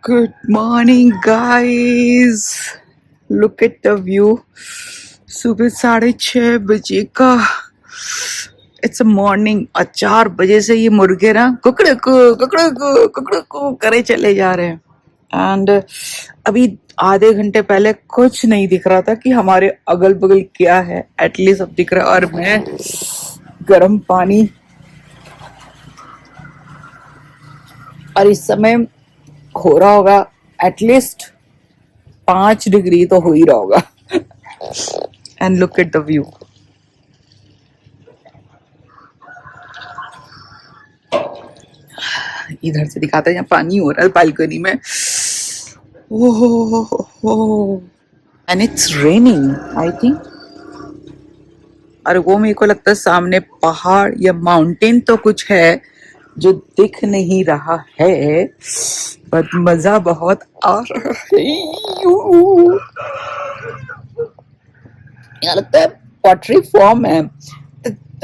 Good morning, guys. Look at the view. सुबह 6:30 का it's a morning और 4 बजे से ये मुर्गे ना कुकड़ू करे चले जा रहे हैं। एंड अभी आधे घंटे पहले कुछ नहीं दिख रहा था कि हमारे अगल बगल क्या है। एटलीस्ट अब दिख रहा है। और मैं गर्म पानी, और इस समय हो रहा होगा एटलीस्ट 5 डिग्री तो हो ही रहा होगा। And look at the view. इधर से दिखाते हैं, यहाँ पानी हो रहा है बालकनी में। Oh, and it's raining I think. और वो मेरे को लगता है सामने पहाड़ या माउंटेन तो कुछ है जो दिख नहीं रहा है, बट मजा बहुत आ रहा है। यहाँ लगता है पॉटरी फॉर्म है।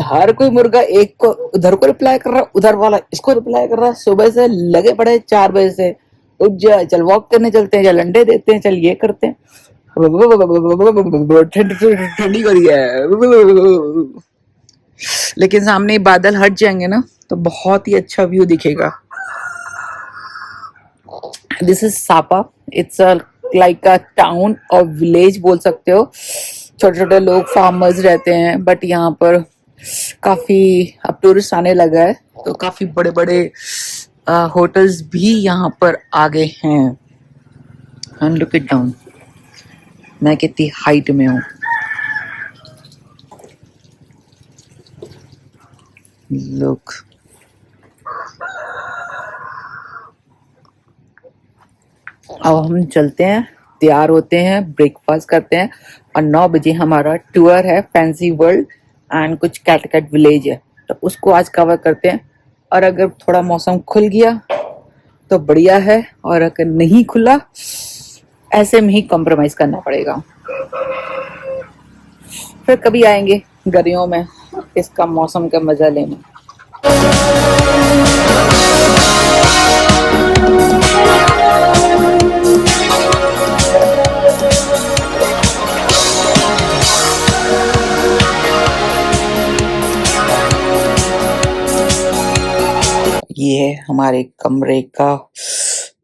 हर कोई मुर्गा एक को उधर को रिप्लाई कर रहा है, उधर वाला इसको रिप्लाई कर रहा है। सुबह से लगे पड़े 4 बजे से। उठ जा, चल वॉक करने चलते हैं, चल अंडे देते हैं, चल ये करते हैं। ठंडी हो रही है, लेकिन सामने बादल हट जाएंगे ना तो बहुत ही अच्छा व्यू दिखेगा। This is Sapa. It's like a town और विलेज बोल सकते हो। छोटे छोटे लोग फार्मर्स रहते हैं, बट यहाँ पर काफी अब टूरिस्ट आने लगा है, तो काफी बड़े बड़े होटल्स भी यहाँ पर आ गए हैं। एंड लुक इट डाउन, मैं कितनी हाइट में हूँ। लुक, अब हम चलते हैं, तैयार होते हैं, ब्रेकफास्ट करते हैं, और 9 बजे हमारा टूर है फैंसी वर्ल्ड एंड कुछ कैटकट विलेज है, तो उसको आज कवर करते हैं। और अगर थोड़ा मौसम खुल गया तो बढ़िया है, और अगर नहीं खुला ऐसे में ही कॉम्प्रोमाइज करना पड़ेगा। फिर कभी आएंगे गर्मियों में इसका मौसम का मजा लेने। ये है हमारे कमरे का,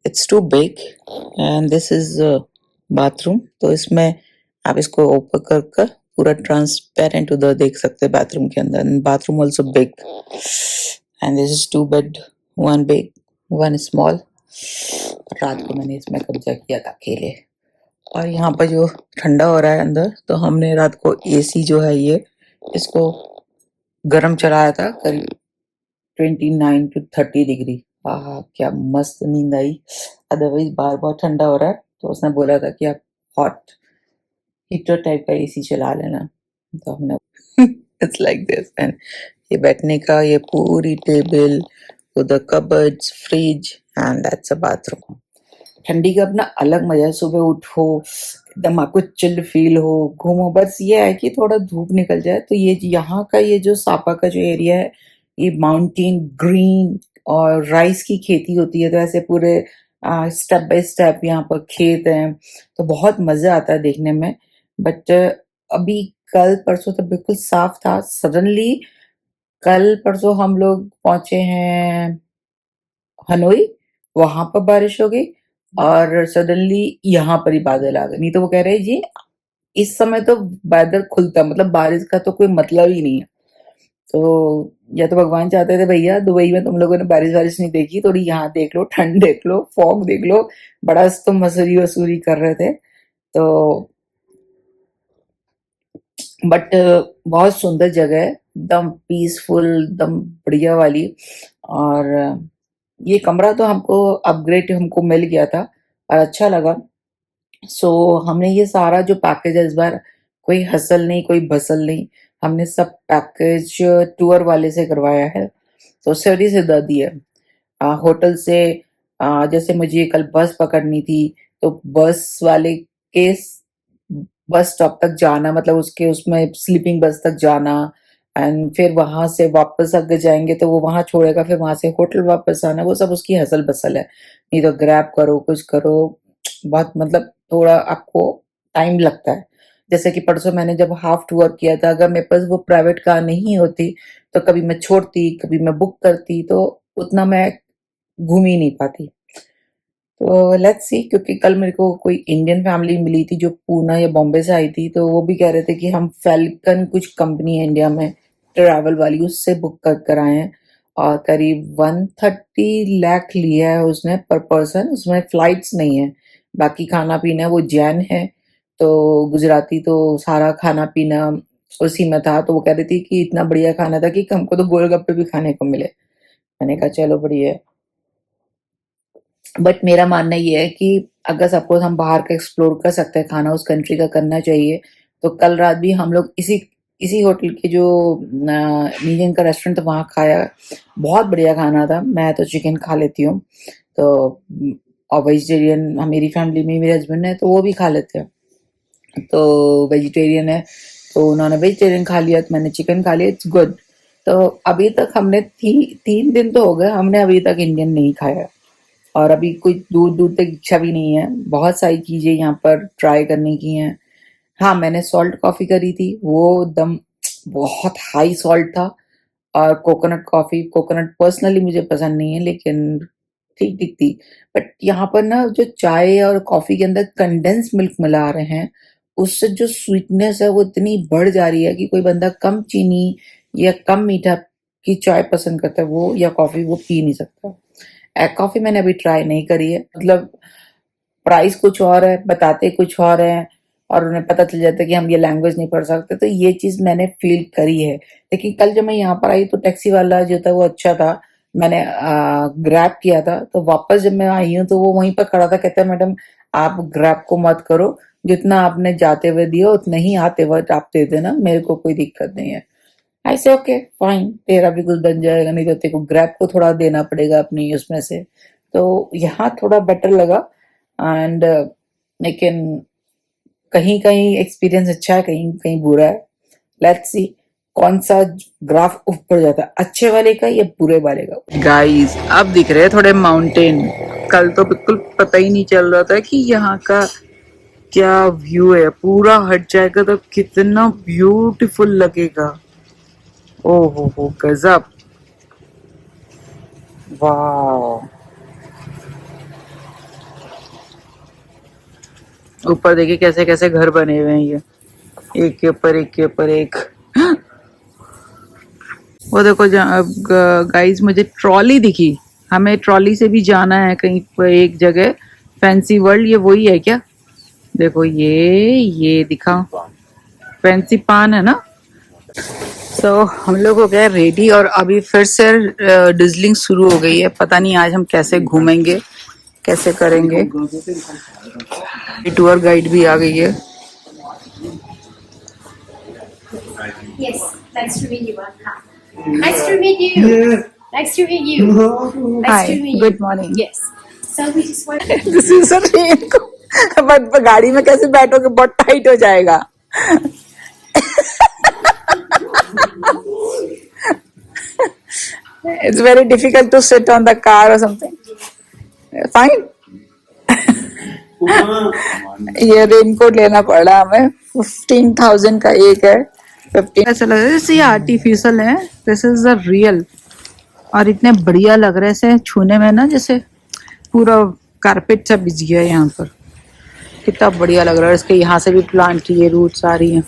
it's too big and this is bathroom. तो इसमें आप इसको ओपन कर कर पूरा ट्रांसपेरेंट उधर देख सकते हैं बाथरूम के अंदर। Bathroom also big and this is 2 bed, 1 big 1 small. रात को मैंने इसमें कब्जा किया था अकेले। और यहाँ पर जो ठंडा हो रहा है अंदर, तो हमने रात को एसी जो है ये इसको गर्म चलाया था करीब 29 to 30 डिग्री। आहा, क्या मस्त नींद आई। अदरवाइज बाहर बहुत ठंडा हो रहा है, तो उसने बोला था कि आप हॉट हीटर टाइप का एसी चला लेना, तो हमने इट्स लाइक दिस। एंड ये बैठने का ये पूरी टेबल, उधर cupboards, fridge, and that's a bathroom. ठंडी का अपना अलग मजा है। सुबह उठो एकदम आपको चिल्ड फील हो, घूमो। बस ये है कि थोड़ा धूप निकल जाए। तो ये यहाँ का ये जो सापा का जो एरिया है, ये माउंटेन ग्रीन और राइस की खेती होती है, तो ऐसे पूरे स्टेप बाय स्टेप यहाँ पर खेत हैं, तो बहुत मजा आता है देखने में। बट अभी कल परसों तो बिल्कुल साफ था। सडनली कल परसों हम लोग पहुंचे हैं हनोई, वहां पर बारिश हो गई, और सडनली यहाँ पर ही बादल आ गए। नहीं तो वो कह रहे हैं जी इस समय तो बादल खुलता, मतलब बारिश का तो कोई मतलब ही नहीं है। तो या तो भगवान चाहते थे भैया दुबई में तुम लोगों ने बारिश वारिश नहीं देखी, थोड़ी यहाँ देख लो, ठंड देख लो, फॉग देख लो। बड़ा तुम मसूरी वसूरी कर रहे थे। तो बट बहुत सुंदर जगह है, एकदम पीसफुल, एकदम बढ़िया वाली। और ये कमरा तो हमको अपग्रेड हमको मिल गया था और अच्छा लगा। सो हमने ये सारा जो पैकेज है इस बार, कोई हसल नहीं, कोई बसल नहीं, हमने सब पैकेज टूर वाले से करवाया है। तो सीढ़ी से दे दी है होटल से। जैसे मुझे कल बस पकड़नी थी, तो बस वाले के बस स्टॉप तक जाना, मतलब उसके उसमें स्लीपिंग बस तक जाना, एंड फिर वहां से वापस अगर जाएंगे तो वो वहां छोड़ेगा, फिर वहां से होटल वापस आना, वो सब उसकी हसल बसल है। नहीं तो ग्रैब करो, कुछ करो, बहुत मतलब थोड़ा आपको टाइम लगता है। जैसे कि परसों मैंने जब हाफ टूर किया था, अगर मेरे पास वो प्राइवेट कार नहीं होती तो कभी मैं छोड़ती, कभी मैं बुक करती, तो उतना मैं घूम ही नहीं पाती। तो लेट्स सी, क्योंकि कल मेरे को कोई इंडियन फैमिली मिली थी जो पूना या बॉम्बे से आई थी, तो वो भी कह रहे थे कि हम फैल्कन कुछ कंपनी है इंडिया में ट्रैवल वाली, उससे बुक कर आए हैं, और करीब 130 लाख लिया है उसने पर पर्सन। उसमें फ्लाइट्स नहीं है, बाकी खाना पीना, वो जैन है तो गुजराती, तो सारा खाना पीना उसी में था। तो वो कह रही थी कि इतना बढ़िया खाना था कि हमको तो गोलगप्पे भी खाने को मिले। मैंने कहा चलो बढ़िया है। बट मेरा मानना ये है कि अगर सपोज हम बाहर का एक्सप्लोर कर सकते हैं, खाना उस कंट्री का करना चाहिए। तो कल रात भी हम लोग इसी इसी होटल के जो नीजन का रेस्टोरेंट था वहाँ खाया, बहुत बढ़िया खाना था। मैं तो चिकन खा लेती हूँ, तो और वेजिटेरियन मेरी फैमिली में मेरे हस्बैंड है तो वो भी खा लेते हैं, तो वेजिटेरियन है तो उन्होंने वेजिटेरियन खा लिया, तो मैंने चिकन खा लिया, इट्स गुड। तो अभी तक हमने 3 दिन तो हो गए, हमने अभी तक इंडियन नहीं खाया, और अभी कोई दूर दूर तक इच्छा भी नहीं है। बहुत सारी चीजें यहाँ पर ट्राई करने की हैं। हाँ, मैंने सॉल्ट कॉफी करी थी, वो एकदम बहुत हाई सॉल्ट था। और कोकोनट कॉफी, कोकोनट पर्सनली मुझे पसंद नहीं है, लेकिन ठीक ठीक थी। बट यहाँ पर ना जो चाय और कॉफी के अंदर कंडेंस मिल्क मिला रहे हैं, उससे जो स्वीटनेस है वो इतनी बढ़ जा रही है कि कोई बंदा कम चीनी या कम मीठा की चाय पसंद करता है वो, या कॉफी, वो पी नहीं सकता। एग कॉफी मैंने अभी ट्राई नहीं करी है, मतलब प्राइस कुछ और है, बताते कुछ और है, और उन्हें पता चल जाता है कि हम ये लैंग्वेज नहीं पढ़ सकते, तो ये चीज मैंने फील करी है। लेकिन कल जब मैं यहाँ पर आई तो टैक्सी वाला जो था वो अच्छा था, मैंने ग्रैब किया था, तो वापस जब मैं आई हूँ तो वो वहीं पर खड़ा था, कहता है मैडम आप ग्रैब को मत करो, जितना आपने जाते हुए दिया उतना ही आते वक्त आप दे देना, मेरे को कोई दिक्कत नहीं है। ऐसे ओके फाइन, तेरा भी कुछ बन जाएगा, नहीं तो तेरे को ग्रैब को थोड़ा देना पड़ेगा अपनी उसमें से। तो यहाँ थोड़ा बेटर लगा। एंड लेकिन कहीं कहीं एक्सपीरियंस अच्छा है, कहीं कहीं बुरा है। लेट्स सी कौन सा ग्राफ ऊपर जाता है, अच्छे वाले का या बुरे वाले का। गाइस अब दिख रहे हैं थोड़े माउंटेन, कल तो बिल्कुल पता ही नहीं चल रहा था कि यहाँ का क्या व्यू है। पूरा हट जाएगा तो कितना ब्यूटीफुल लगेगा। ओ हो गजब, वाह। ऊपर देखिए कैसे कैसे घर बने हुए हैं, ये एक के ऊपर एक के ऊपर एक। वो देखो गाइस, मुझे ट्रॉली दिखी, हमें ट्रॉली से भी जाना है कहीं पर एक जगह, फैंसी वर्ल्ड, ये वही है क्या? देखो ये दिखा, फैंसी पान है ना। तो हम लोग हो गए रेडी, और अभी फिर से डिजलिंग शुरू हो गई है। पता नहीं आज हम कैसे घूमेंगे, कैसे करेंगे। टूर गाइड भी आ गई है। Yes, nice to meet you. Nice to meet you. Yeah. Nice to meet you. Nice Hi, to meet you. Good morning. Yes. So we just want. This is a raincoat. But गाड़ी में कैसे बैठोगे, बहुत tight हो जाएगा। It's very difficult to sit on the car or something. Fine. ये raincoat लेना पड़ा हमें, 15,000 का एक है। 15 ऐसा लग रहा है जैसे ये आर्टिफिशियल है, दिस इज द रियल। और इतने बढ़िया लग रहे हैं छूने में ना, जैसे पूरा कारपेट सा बिछ गया है यहाँ पर। कितना बढ़िया लग रहा है। इसके यहाँ से भी प्लांट, ये रूट्स आ रही हैं।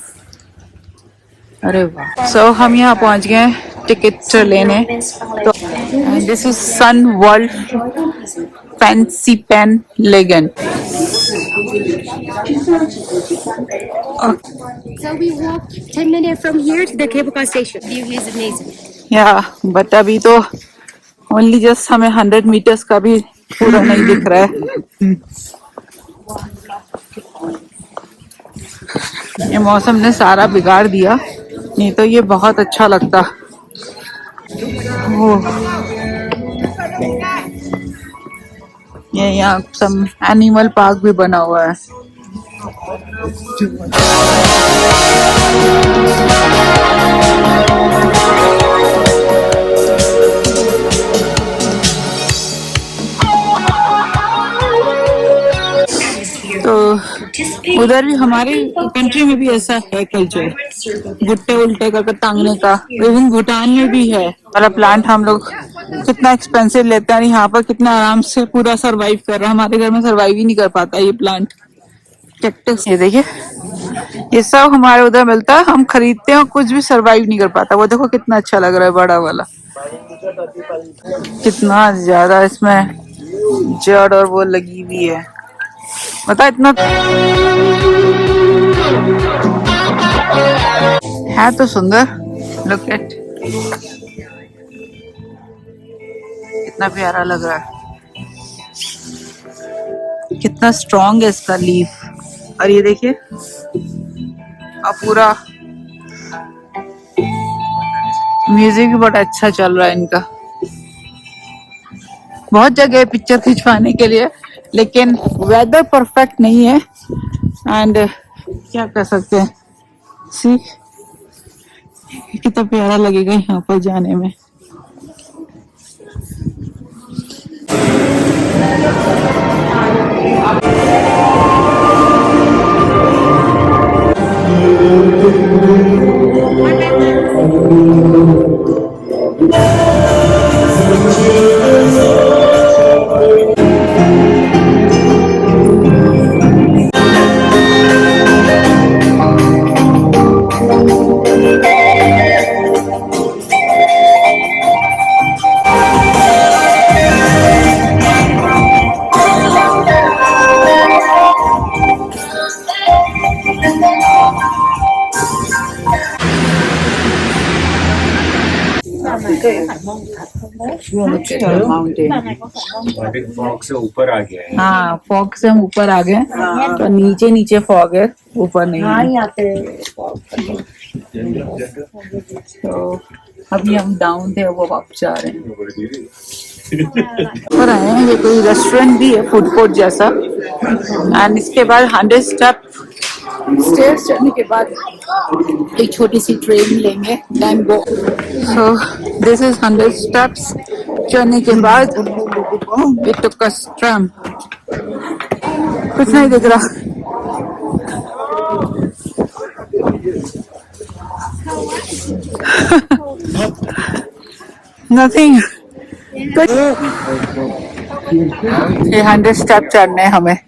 अरे वाह। सो हम यहाँ पहुँच गए टिकट लेने। तो this is Sun World Fansipan legend. So we walk 10 minutes from here to the cable car station. View is amazing. Yeah, but अभी तो ओनली जस्ट हमें 100 मीटर्स का भी पूरा नहीं दिख रहा है। ये मौसम ने सारा बिगाड़ दिया, नहीं तो ये बहुत अच्छा लगता। ये यहाँ सब एनिमल पार्क भी बना हुआ है। उधर भी हमारे कंट्री में भी ऐसा है कल्चर, गुट्टे उल्टे करके टांगने का। इवन भूटान में भी है वाला प्लांट। हम लोग कितना एक्सपेंसिव लेते हैं, यहाँ पर कितना आराम से पूरा सरवाइव कर रहा है। हमारे घर में सरवाइव ही नहीं कर पाता ये प्लांट। कैक्टस, ये देखिए, ये सब हमारे उधर मिलता है, हम खरीदते हैं और कुछ भी सरवाइव नहीं कर पाता। वो देखो कितना अच्छा लग रहा है, बड़ा वाला, कितना ज्यादा इसमें जड़ और वो लगी हुई है, बता इतना है तो सुंदर। लुक एट, कितना प्यारा लग रहा है, कितना स्ट्रॉन्ग है इसका लीफ। और ये देखिए, अब पूरा म्यूजिक भी बड़ा अच्छा चल रहा है इनका। बहुत जगह है पिक्चर खिंचवाने के लिए, लेकिन वेदर परफेक्ट नहीं है। एंड क्या कर सकते हैं, सी कितना प्यारा लगेगा यहाँ पर जाने में। माउंटेन फॉग से ऊपर आ गया है। हाँ, फॉग से हम ऊपर आ गए, तो नीचे नीचे फॉग है, ऊपर नहीं है। तो अभी हम डाउन थे, वो वापस जा रहे हैं। ऊपर आए हैं, ये कोई रेस्टोरेंट भी है, फूड कोर्ट जैसा। एंड इसके बाद 100 स्टेप स्टेयर्स चढ़ने के बाद एक छोटी सी ट्रेन लेंगे, then go. So this is 100 steps. चढ़ने के बाद वी टुक अ ट्रैम। कुछ नहीं दिख रहा। नथिंग। ये 100 स्टेप चढ़ने हमें,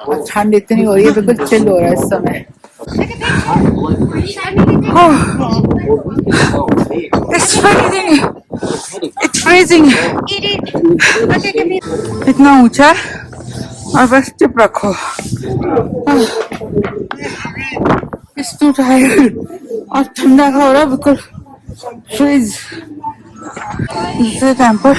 और ठंड इतनी हो रही है, बिल्कुल चिल हो रहा है इस समय। It's freezing. It's freezing. इतना ऊंचा है और बस चुप रखो। It's too tired और ठंडा हो रहा है, बिल्कुल फ्रीज। दूसरे temper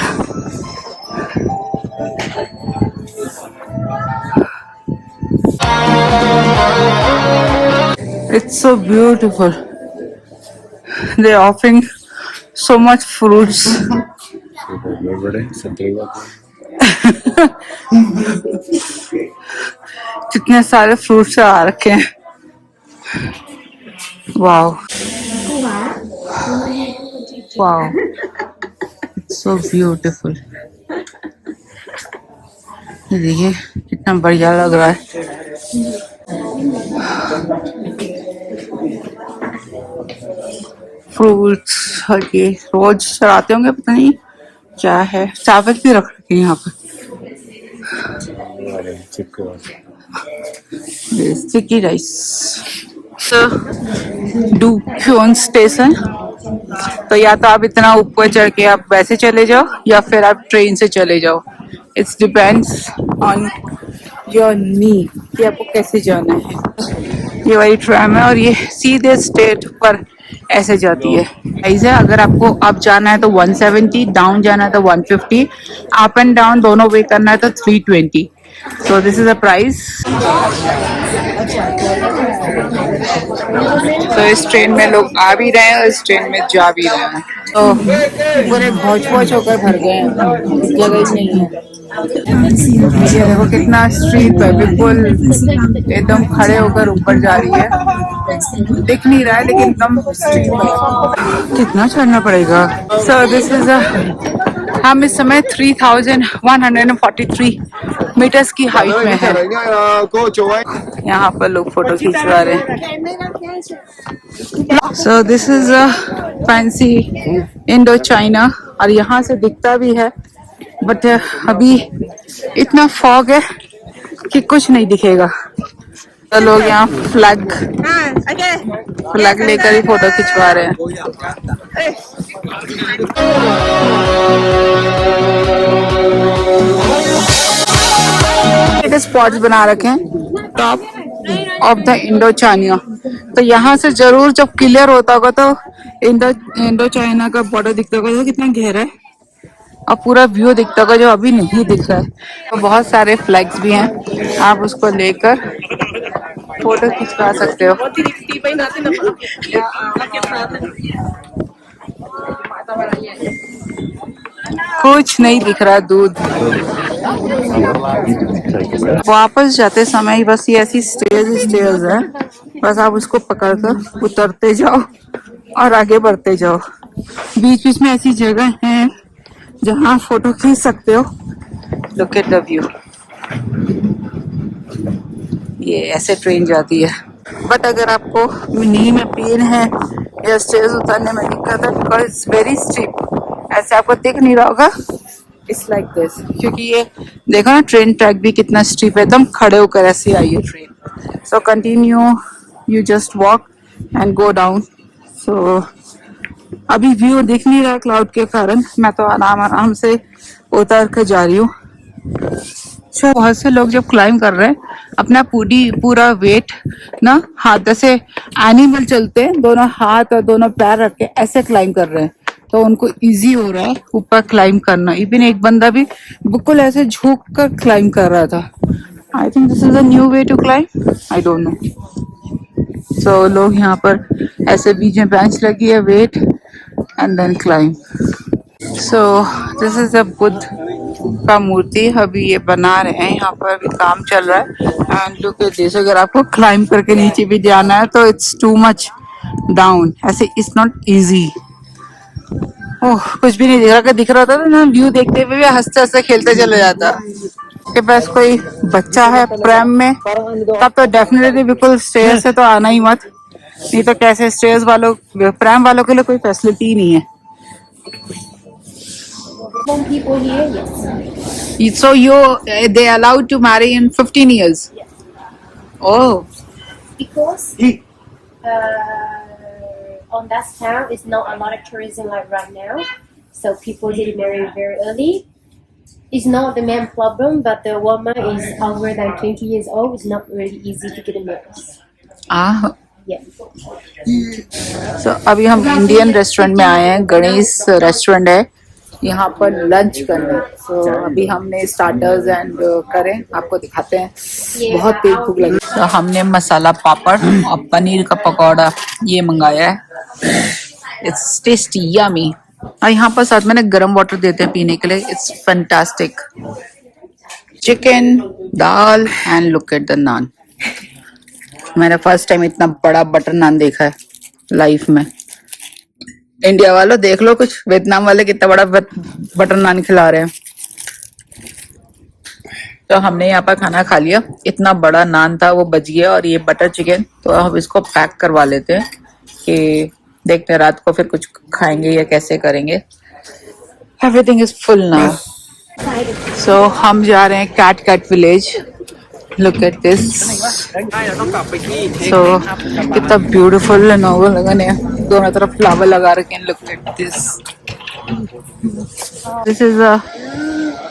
It's so beautiful. They're offering so much fruits. कितने सारे फ्रूट्स आ रखे हैं। Wow wow, it's so beautiful. देखिए कितना बढ़िया लग रहा है। फ्रूट्स और ये रोज चढ़ाते होंगे, पता नहीं क्या है। चावल भी रख रखे हैं यहाँ पर, स्टिकी राइस। डुक्योन स्टेशन। तो या तो आप इतना ऊपर चढ़ के आप वैसे चले जाओ, या फिर आप ट्रेन से चले जाओ। It's depends on your knee कि आपको कैसे जाना है। ये वाली ट्रैम है और ये सीधे स्टेट पर ऐसे जाती है। प्राइस है, अगर आपको अप जाना है तो 170, डाउन जाना है तो 150, अप एंड डाउन दोनों वे करना है तो 320। सो दिस इज द प्राइस। तो इस ट्रेन में लोग आ भी रहे हैं और इस ट्रेन में जा भी रहे हैं। तो पूरे भौच भौच होकर भर गए हैं, जगह ही नहीं है। ये देखो कितना स्ट्रीट है, बिल्कुल एकदम खड़े होकर ऊपर जा रही है। दिख नहीं रहा है लेकिन एकदम स्ट्रीट है। कितना चढ़ना पड़ेगा। सो दिस इज हम इस समय 3143 मीटर्स की हाइट में है। यहाँ पर लोग फोटो खिंचवा रहे हैं। सो this is a fancy Indo China, और यहाँ से दिखता भी है, बट अभी इतना फॉग है कि कुछ नहीं दिखेगा। तो लोग यहाँ फ्लैग लेकर ही फोटो खिंचवा रहे हैं। स्पॉट्स बना रखे हैं top of the Indo China. तो यहाँ से जरूर जब क्लियर होता होगा तो इंडो चाइना का बॉर्डर दिखता होगा, तो कितना गहरा है, और पूरा व्यू दिखता होगा जो अभी नहीं दिख रहा है। तो बहुत सारे फ्लैग्स भी हैं, आप उसको लेकर फोटो खिंचवा सकते हो। कुछ नहीं दिख रहा दूध। वापस जाते समय बस ये ऐसी स्टेयर्स है, बस आप उसको पकड़कर उतरते जाओ और आगे बढ़ते जाओ। बीच बीच में ऐसी जगह है जहाँ फोटो खींच सकते हो। Look at the view. ये ऐसे ट्रेन जाती है, बट अगर आपको नी में पेन है या स्टेयर्स उतरने में दिक्कत है, बिकॉज इट्स वेरी स्टीप, ऐसे आपको दिख नहीं रहा होगा, इट्स लाइक दिस, क्योंकि ये देखो ना ट्रेन ट्रैक भी कितना स्टीप है, एकदम खड़े होकर ऐसे आई है train. So continue, you just walk and go down. So अभी व्यू दिख नहीं रहा क्लाउड के कारण, मैं तो आराम से उतर कर जा रही हूँ। तो बहुत से लोग जब क्लाइंब कर रहे हैं अपना पूरा वेट ना हाथ से एनिमल चलते हैं, दोनों हाथ और दोनों पैर रख के ऐसे क्लाइंब कर रहे हैं, तो उनको इजी हो रहा है ऊपर क्लाइंब करना। इवन एक बंदा भी बिल्कुल ऐसे झुक कर क्लाइंब कर रहा था। I think this is a new way to climb, I don't know. So लोग यहाँ पर ऐसे बीच में बेंच लगी है, wait and then climb. So this is a Buddha का मूर्ति, अभी ये बना रहे हैं, यहाँ पर अभी काम चल रहा है। एंड लुक एट दिस, अगर आपको क्लाइंब करके नीचे भी जाना है तो इट्स टू मच डाउन, ऐसे इट्स नॉट इजी। ओह, कुछ भी नहीं दिख रहा था ना, व्यू देखते हुए भी हंसते हंसते खेलते चले जाता। के पास कोई बच्चा है प्रेम में, तब तो डेफिनेटली बिल्कुल स्टेयर्स से तो आना ही मत, नहीं तो कैसे स्टेयर्स वालों, प्रेम वालों के लिए कोई फैसिलिटी नहीं है। People here, yes. So they allowed to marry in 15 years. Oh, Because on that town is not a lot of tourism like right now, so people get married very early. It's not the main problem, but the woman is over than 20 years old. It's not really easy to get married. Yeah. So अभी हम Indian restaurant में आए हैं, Ganesh restaurant है, यहाँ पर lunch करने। सो अभी हमने स्टार्टर्स एंड करें, आपको दिखाते हैं, बहुत तेज भूख लगी। तो हमने मसाला पापड़ और पनीर का पकौड़ा ये मंगाया है। It's tasty, yummy. और यहाँ पर साथ में गर्म वाटर देते हैं पीने के लिए, it's fantastic. Chicken, dal and look at the naan. मैंने फर्स्ट टाइम इतना बड़ा बटर नान देखा है लाइफ में। इंडिया वालों देख लो, कुछ वियतनाम वाले कितना बड़ा बटर नान खिला रहे हैं। तो हमने यहाँ पर खाना खा लिया, इतना बड़ा नान था वो बच गया, और ये बटर चिकन। तो हम इसको पैक करवा लेते हैं कि देखते हैं रात को फिर कुछ खाएंगे या कैसे करेंगे। Everything is full now. So हम जा रहे हैं cat village. Look at this. So कितना ब्यूटीफुल नोवेल लगाने, दोनों तरफ फ्लावर लगा रखे हैं। Look at this. This is a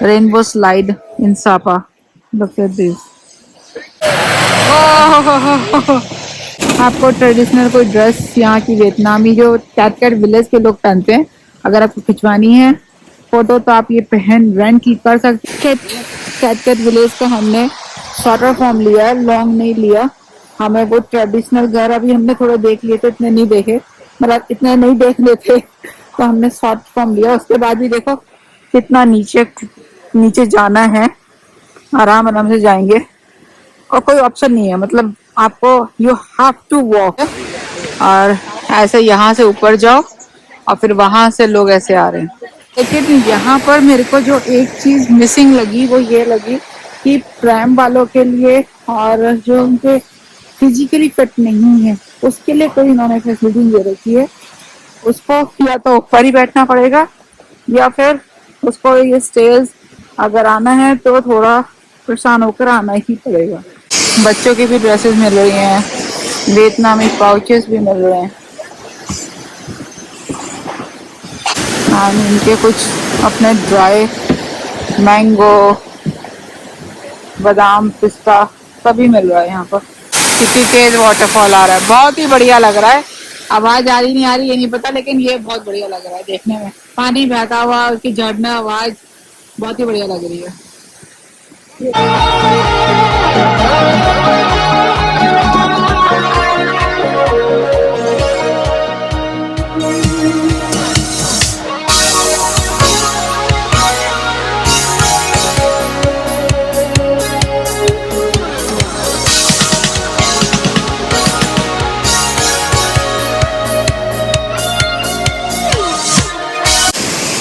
rainbow slide in Sapa. Look at this. आपको ट्रेडिशनल कोई ड्रेस यहाँ की वियतनामी जो कैट विलेज के लोग पहनते हैं, अगर आपको खिंचवानी है फोटो तो आप ये पहन रेंट की कर सकते हैं। कैट विलेज का हमने शॉर्टर फॉर्म लिया, लॉन्ग नहीं लिया। हमें वो ट्रेडिशनल घर अभी हमने थोड़े देख लिए थे, इतने नहीं देखे, मतलब इतने नहीं देख लेते, तो हमने शॉर्ट फॉर्म लिया। उसके बाद भी देखो कितना नीचे जाना है, आराम से जाएंगे और कोई ऑप्शन नहीं है, मतलब आपको यू हैव टू वॉक। और ऐसे यहाँ से ऊपर जाओ और फिर वहां से लोग ऐसे आ रहे हैं। लेकिन यहाँ पर मेरे को जो एक चीज मिसिंग लगी वो ये लगी कि प्रैम वालों के लिए और जो उनके फिजिकली फिट नहीं है उसके लिए कोई इन्होंने फैसिलिटी दे रखी है। उसको या तो ऊपर ही बैठना पड़ेगा या फिर उसको ये स्टेज अगर आना है तो थोड़ा परेशान होकर आना ही पड़ेगा। बच्चों की भी ड्रेसेस मिल रही हैं, वियतनामी पाउचेस भी मिल रहे हैं और इनके कुछ अपने ड्राई मैंगो बादाम पिस्ता सभी मिल रहा है यहाँ पर। सिटी केज वाटरफॉल आ रहा है, बहुत ही बढ़िया लग रहा है। आवाज आ रही नहीं आ रही ये नहीं पता, लेकिन ये बहुत बढ़िया लग रहा है देखने में। पानी बहता हुआ, उसकी झरना आवाज बहुत ही बढ़िया लग रही है।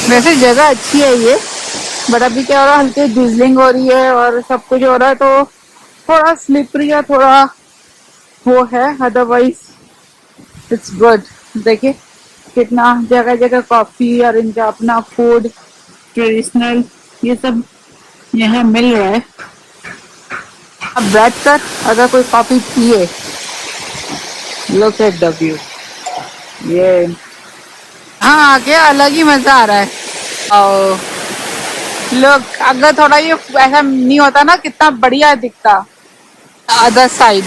वैसे जगह अच्छी है ये, बट अभी क्या हो रहा है, हल्की ड्रिजलिंग हो रही है और सब कुछ हो रहा है तो थोड़ा स्लिपरी या थोड़ा वो है, अदरवाइज इट्स गुड। देखिए कितना जगह जगह कॉफी और इनका अपना फूड ट्रेडिशनल ये सब यहाँ मिल रहा है। अब बैठ कर अगर कोई कॉफी पिए, लुक एट द व्यू, ये हाँ आगे अलग ही मजा आ रहा है। और लोग अगर थोड़ा ये ऐसा नहीं होता ना, कितना बढ़िया दिखता अदर साइड,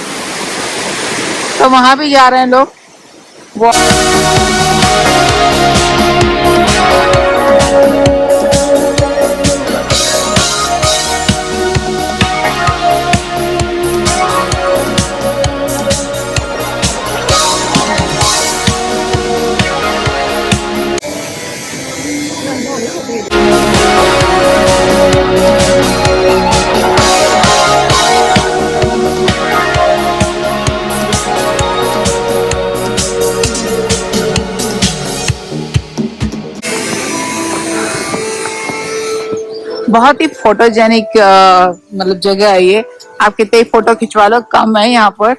तो वहां भी जा रहे हैं लोग। बहुत ही फोटोजेनिक मतलब जगह है ये। आप कितने फोटो खिंचवा लो कम है यहाँ पर।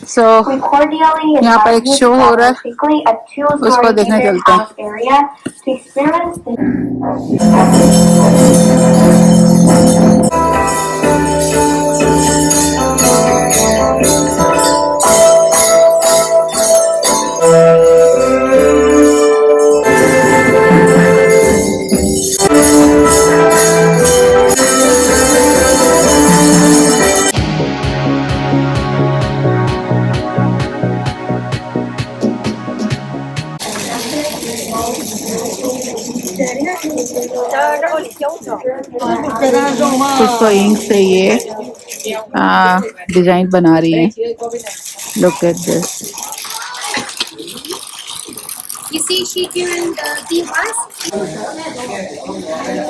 सो यहाँ पर एक शो हो रहा है, उसको देखने चलते हैं। कुछ तो इंक से ये डिजाइन बना रही है। Look at this.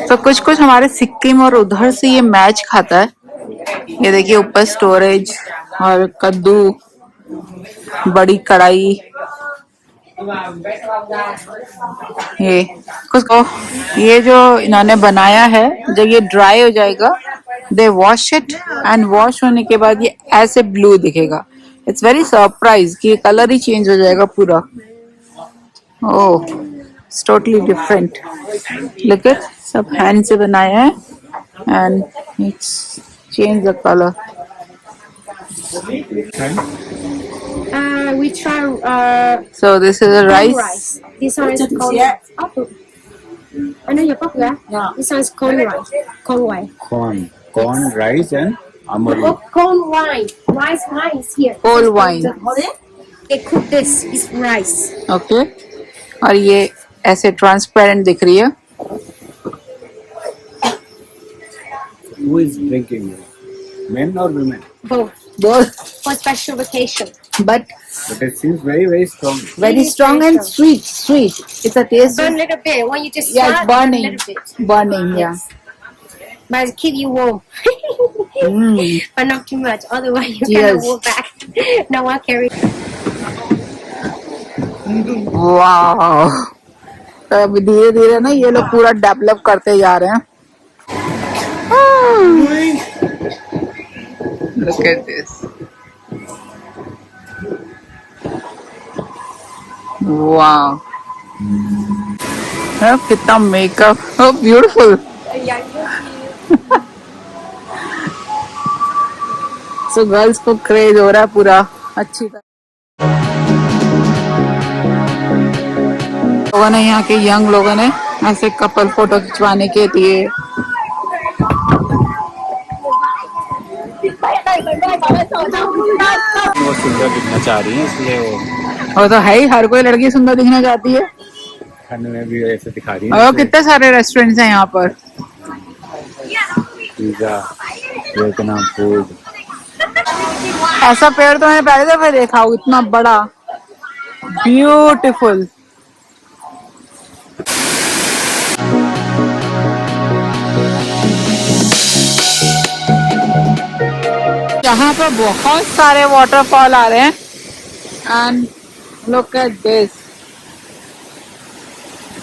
तो कुछ कुछ हमारे सिक्किम और उधर से ये मैच खाता है। ये देखिए ऊपर स्टोरेज और कद्दू, बड़ी कढ़ाई, ये कुछ को ये जो इन्होंने बनाया है, जब ये ड्राई हो जाएगा दे वॉश इट एंड वॉश होने के बाद ये ऐसे ब्लू दिखेगा। इट्स वेरी सरप्राइज कि ये कलर ही चेंज हो जाएगा पूरा। Oh it's totally different. Look at, सब हैंड से बनाया है and it's change the colour. We try. So this is a Corn rice. This one is corn. Oh, I know your papa. Yeah. This one is corn rice. Corn wine. Corn, rice and amaru. Oh, corn wine. Rice wine is here. Whole wine. They cook this. It's rice. Okay. और ये ऐसे transparent दिख रही है। Who is drinking? Men or women? Both. Both. For special vacation. But it seems very, very strong. very strong and sweet. Sweet. It's a taste. Burn a little bit. When you just Yeah, start, it's burning. a little bit. Burning. Yeah. But it keep you warm. But not too much. Otherwise, you Yes. cannot walk back. No one carry. वाह। तो अभी धीरे धीरे ना ये लोग पूरा develop करते जा रहे हैं। Look at this. Wow. कितना makeup. Oh, beautiful. So girls को क्रेज हो रहा है पूरा अच्छी तरह. लोगों ने, यहाँ के यंग लोगों ने ऐसे कपल फोटो खिंचवाने के लिए वो सुंदर दिखना चाह रही है इसलिए वो और तो है ही, हर कोई लड़की सुंदर दिखना चाहती है. खाने में भी ऐसे दिखा रही और है. कितने सारे रेस्टोरेंट्स हैं यहाँ पर. Pizza, Vietnam food. ऐसा पेड़ तो मैंने पहले दफा देखा हूँ, इतना बड़ा, ब्यूटीफुल. यहाँ पर बहुत सारे वाटरफॉल आ रहे हैं. And look at this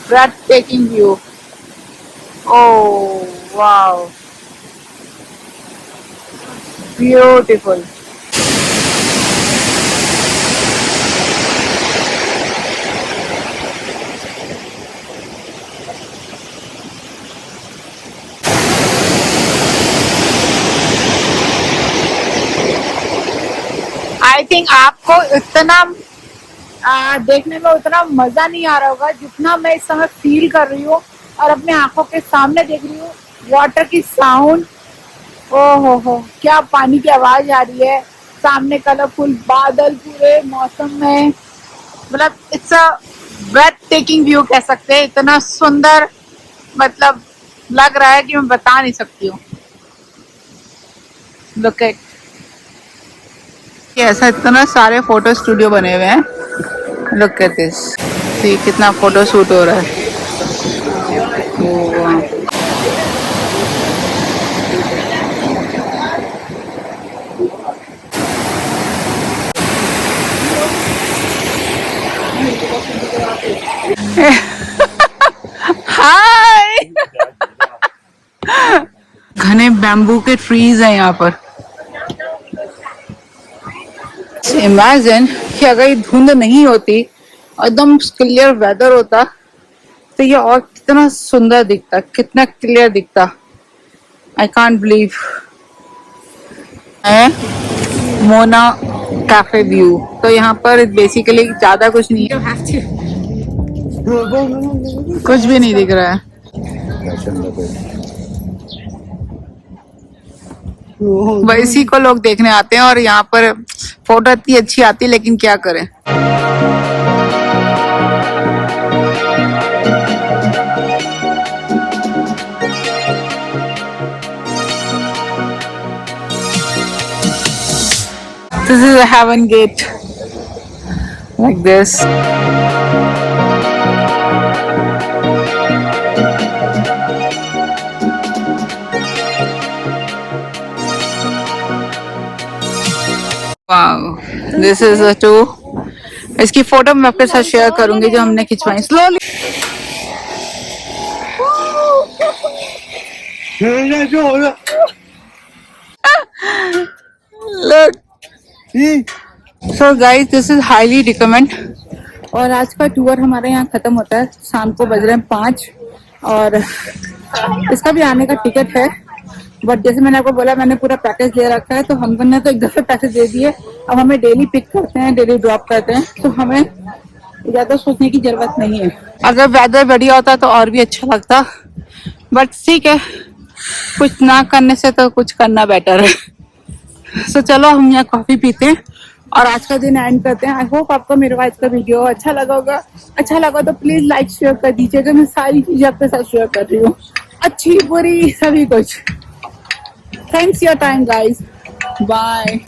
breathtaking view. Oh wow, beautiful. I think आपको इतना देखने में उतना मजा नहीं आ रहा होगा जितना मैं इस समय फील कर रही हूँ और अपने आंखों के सामने देख रही हूँ. वाटर की साउंड, ओ हो, क्या पानी की आवाज आ रही है. सामने कलरफुल बादल पूरे मौसम में, मतलब it's a breathtaking view कह सकते हैं. इतना सुंदर, मतलब लग रहा है कि मैं बता नहीं सकती हूँ. लुक एट, ऐसा इतना सारे फोटो स्टूडियो बने हुए हैं. लुक एट दिस, कितना फोटो शूट हो रहा है. हाय. घने बैम्बू के ट्रीज हैं यहाँ पर. इमेजिन कि अगर ये धुंध नहीं होती, एकदम क्लियर वेदर होता, तो ये और कितना सुंदर दिखता, कितना क्लियर दिखता. I can't believe. Mona cafe view. तो यहाँ पर बेसिकली ज्यादा कुछ नहीं है, कुछ भी नहीं दिख रहा है. इसी को लोग देखने आते हैं और यहाँ पर फोटो इतनी अच्छी आती है, लेकिन क्या करें. This is a heaven gate, like this. Wow, this is a two. इसकी फोटो मैं आपके साथ शेयर करूंगी जो हमने खिंचवाई. Slowly. Look. So guys, this is highly recommend. और आज का टूर हमारे यहाँ खत्म होता है. शाम को बज रहे हैं 5 और इसका भी आने का टिकट है. बट जैसे मैंने आपको बोला, मैंने पूरा पैकेज ले रखा है, तो हमने तो एक दफे पैकेज दे दिए. अब हमें डेली पिक करते हैं, डेली ड्रॉप करते हैं, तो हमें ज्यादा सोचने की जरूरत नहीं है. अगर वेदर बढ़िया होता तो और भी अच्छा लगता, बट ठीक है, कुछ ना करने से तो कुछ करना बेटर है. तो चलो हम यहाँ कॉफी पीते हैं और आज का दिन एंड करते हैं. आई होप आपको मेरा आज का वीडियो अच्छा लगा होगा. अच्छा लगा तो प्लीज लाइक शेयर कर दीजिएगा. मैं सारी चीजें आपके साथ शेयर कर रही हूँ, अच्छी बुरी सभी कुछ. Thanks your time guys. Bye.